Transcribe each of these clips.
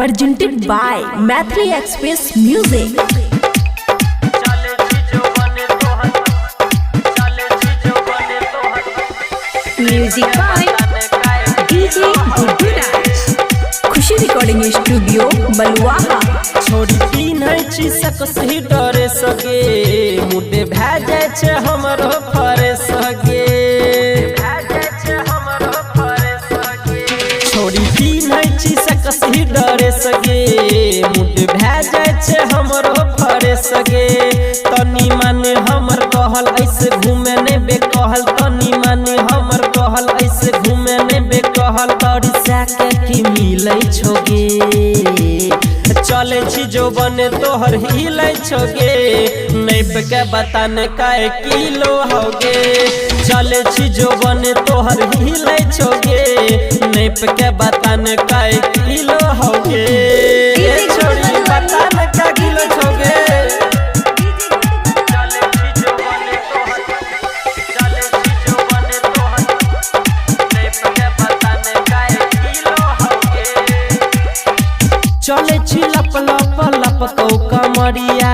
presented by Mathli Express Music. Music by DJ Guduraj. Khushi recording studio Baluaha. छोड़ी तीन चीसक सही डरे सके मुटे भै जाय छे हमरो फरे सके। छोड़ी तीन चीसक सही डरे सके मुटे भै जाय छे हमरो फरे सके। तनी माने हमर कहल ऐसे घूमे ने बे कहल तनी माने हमर कहल ऐसे घूमे ने बे कहल तोरी साके की मिलै छोगे। चले छी जो बने तोहर हिलै छोगे नैप के बताने काय किलो होगे। चले छी जो बने तोहर हिलै छोगे नैप के बताने काय किलो होगे। छोड़ी बताने का किलो छोगे। चले छी लप लप लप कौ कमरिया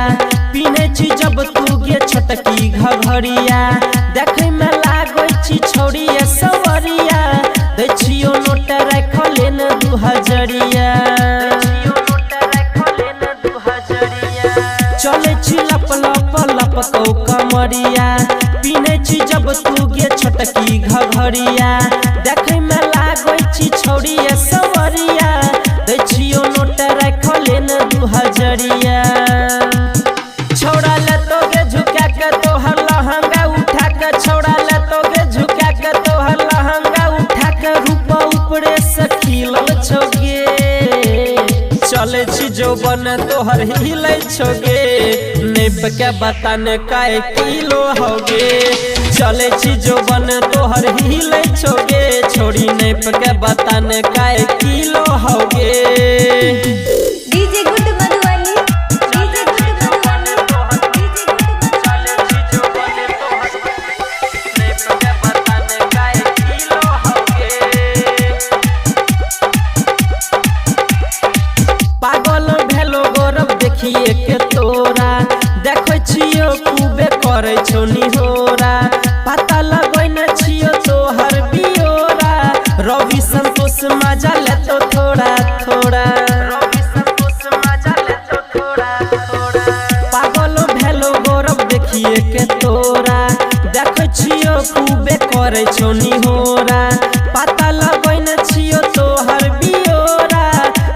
पीने छी जब तू गे छटकी घघरिया। देखे में लागै छी छौड़िया सवरिया दै छियो नोट रखले न 2000। चले छी लप लप लप कौ कमरिया पीने छी जब तू गे छटकी घघरिया। देखे में लागै छी छौड़िया सवरिया दै छियो नोट रखले न 2000। छौड़ा ले तोगे झुका के तोहर लहंगा उठा के छौड़ा ले तोगे झुका के तोहर लहंगा उठा के रूपा ऊपरे से खिलल छोगे। चले छी जो बने तोहर हिलै छोगे नैप के बताने काय किलो होगे। चले छी जो बने तोहर हिलै छोगे छोड़ी नैप के बताने काय किलो होगे। DJ good Madhubani. पागल भेलो गौरव देखिए के तोरा देखै छियो खूबे करे छौ निहोरा। पता लगैने छियो तोहर बियोरा रवि संतोष मजा ले तो थोड़ा थोड़ा। पागल भेलो गौरव देखिए के तोरा देखै छियो खूबे करे छौ निहोरा। पता लगैने छियो तोहर बियोरा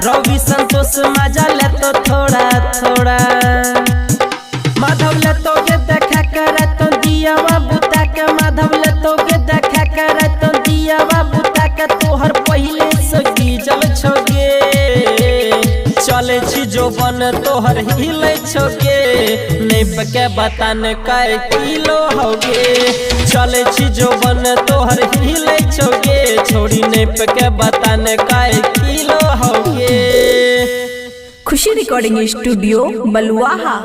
रवि संतोष मजा ले तो थोड़ा थोड़ा। माधव ले तो के देखा करे तो दियावा बुता के माधव ले तो के देखा करे तो दियावा बुता के तोहर पहिले से गीजल छोगे। चले छी जो बन तोहर हिलै छोगे नैप के बताने काय किलो होगे। चले छी जो बन तोहर हिलै छोगे छोड़ी नैप के बताने काय किलो होगे। खुशी रिकॉर्डिंग स्टूडियो बलुआहा।